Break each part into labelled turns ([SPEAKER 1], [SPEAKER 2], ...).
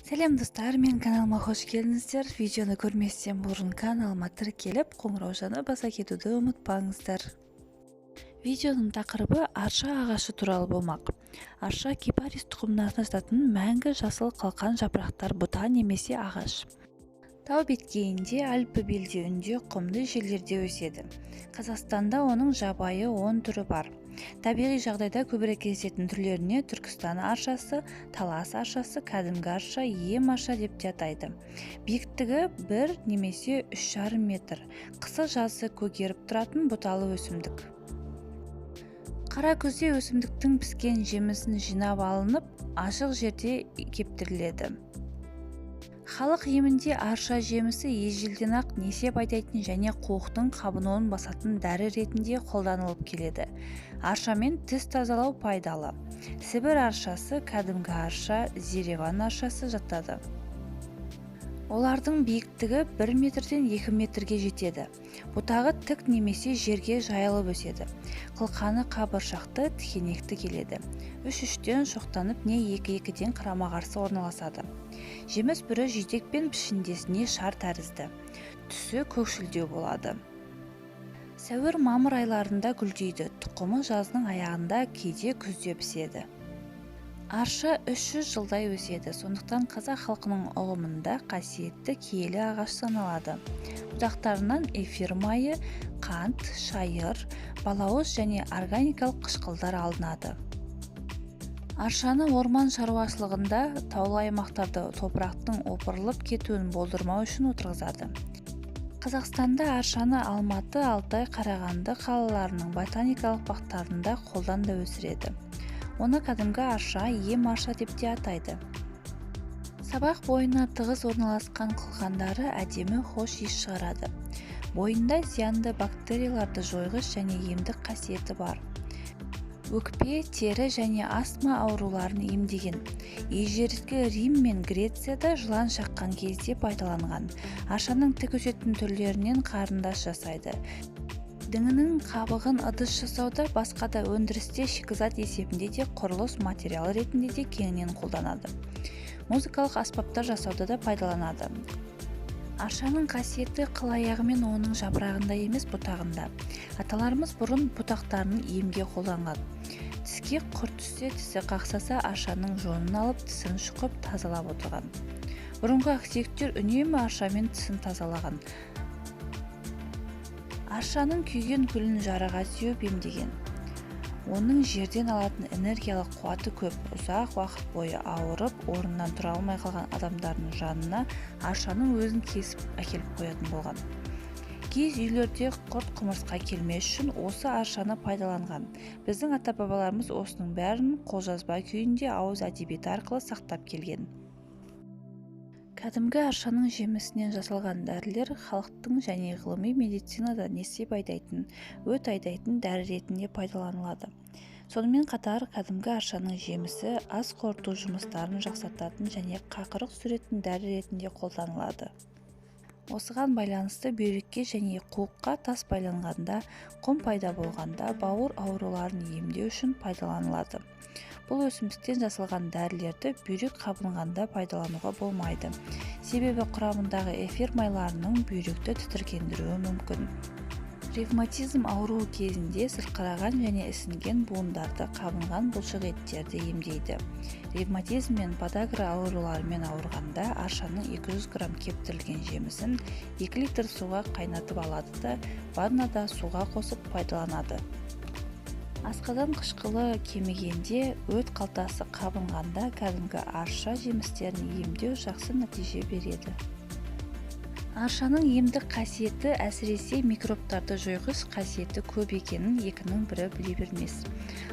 [SPEAKER 1] Сәлем достар, мен каналыма қош келдіңіздер. Видеоны көрместен бұрын каналыма тіркеліп, қоңыраужаны баса кетуді ұмытпаңыздар. Видеоның тақырыбы арша ағашы туралы болмақ. Арша кипарис тұқымына жататын мәңгі жасыл қалқан жапырақтар бұта немесе ағаш. Тау беткейінде, Альпі белдеуінде, құмды жерлерде өседі. Қазақстанда оның жабайы 10 түрі бар. Табиғи жағдайда көбірек кездесетін түрлеріне Түркістан аршасы, Талас аршасы, кәдімгі арша, ем арша деп те атайды. Биіктігі 1 немесе 3,5 метр. Қысы-жазы көгеріп тұратын бұталы өсімдік. Қара күзде өсімдіктің піскен жемісін жинап алынып, ашық жерде кептіріледі. Халық емінде арша жемісі ежелден ақ несеп айдайтын және қуықтың қабынуын басатын дәрі ретінде қолданылып келеді. Аршамен тіс тазалау пайдалы. Сібір аршасы, кәдімгі арша, Зереван аршасы жатады. Олардың биіктігі 1 метрден 2 метрге жетеді. Бұтағы тік немесе жерге жайылып өседі. Қылқаны қабыршақты, тікенекті келеді. 3-3-тен шоқтанып не 2-2-ден қарама-қарсы орналасады. Жеміс бүрі жидек пен пішіндесіне шар тәрізді. Түсі көкшілдеу болады. Сәуір-мамыр айларында гүлдейді. Тұқымы жаздың аяғында, кейде күзде піседі. Арша 300 жылдай өседі, сондықтан қазақ халқының ұғымында қасиетті киелі ағаш саналады. Бұтақтарынан эфир майы, қант, шайыр, балауыз және органикалық қышқылдар алынады. Аршаны орман шаруашылығында таулы аймақтарда топырақтың опырылып кетуін болдырмау үшін отырғызады. Қазақстанда аршаны Алматы, Алтай, Қарағанды қалаларының ботаникалық бақтарында қолдан да өсіреді. Оны кәдімгі арша, ем арша деп те атайды. Сабақ бойына тығыз орналасқан қылқандары әдемі хош иіс шығарады. Бойында зиянды бактерияларды жойғыш және емдік қасиеті бар. Өкпе, тері және астма ауруларын емдеген. Ежелгі Рим мен Грецияда жылан шаққан кезде пайдаланған. Аршаның тік өсетін түрлерінен қарындаш жасайды. Діңінің қабығын ыдыс жасауда, басқа да өндірісте шикізат есебінде де құрылыс материалы ретінде де кеңінен қолданады. Музыкалық аспаптар жасауда да пайдаланады. Аршаның қасиеті қыл аяғы мен оның жапырағында емес, бұтағында. Аталарымыз бұрын бұтақтарын емге қолданған. Тіске құрт түссе, тісі қақсаса, аршаның жонын алып, тісін шұқып тазалап отырған. Бұрынғы ақсүйектер үнемі аршамен тісін тазалаған. Аршаның күйген гүлін жараға сеуіп емдеген. Оның жерден алатын энергиялық қуаты көп. Ұзақ уақыт бойы ауырып, орнынан тұра алмай қалған адамдардың жанына аршаның өзін кесіп әкеліп қоятын болған. Киіз үйлерде құрт құмырсқа келмес үшін осы аршаны пайдаланған. Біздің ата-бабаларымыз осының бәрін қолжазба күйінде ауыз әдебиеті арқылы сақтап келген. Кәдімгі аршаның жемісінен жасалған дәрілер халықтың және ғылыми медицинада несеп айдайтын, өт айдайтын дәрі ретінде пайдаланылады. Сонымен қатар кәдімгі аршаның жемісі ас қорыту жұмыстарын жақсартатын және қақырық түсіретін дәрі ретінде қолданылады. Осыған байланысты бүйрекке және қуыққа тас байланғанда, құм пайда болғанда, бауыр ауруларын емдеу үшін пайдаланылады. Бұл өсімдіктен жасалған дәрілерді бүйрек қабынғанда пайдалануға болмайды. Себебі құрамындағы эфир майларының бүйректі тітіркендіруі мүмкін. Ревматизм ауруы кезінде сырқыраған және ісінген буындарды, қабынған бұлшық еттерді емдейді. Ревматизм мен подагра ауруларымен ауырғанда аршаның 200 грамм кептірілген жемісін 2 литр суға қайнатып алады да ваннада суға қосып пайдаланады. Асқазан қышқылы кемігенде, өт қалтасы қабынғанда кәдімгі арша жемістерін емдеу жақсы нәтиже береді. Аршаның емдік қасиеті әсіресе микробтарды жойғыш қасиеті көп екенін екінің бірі біле бермес.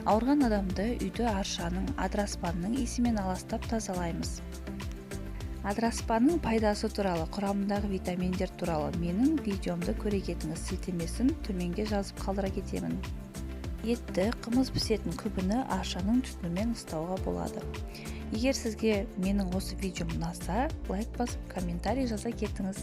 [SPEAKER 1] Ауырған адамды үйді аршаның, адыраспанның иісімен аластап тазалаймыз. Адыраспанның пайдасы туралы, құрамындағы витаминдер туралы менің видеомды көре кетіңіз, сілтемесін төменге жазып қалдыра кетемін. Етті, қымыз пісетін күбіні аршаның түтінімен ұстауға болады. Егер сізге менің осы видеом ұнаса, лайк басып, комментарий жаза кетіңіз.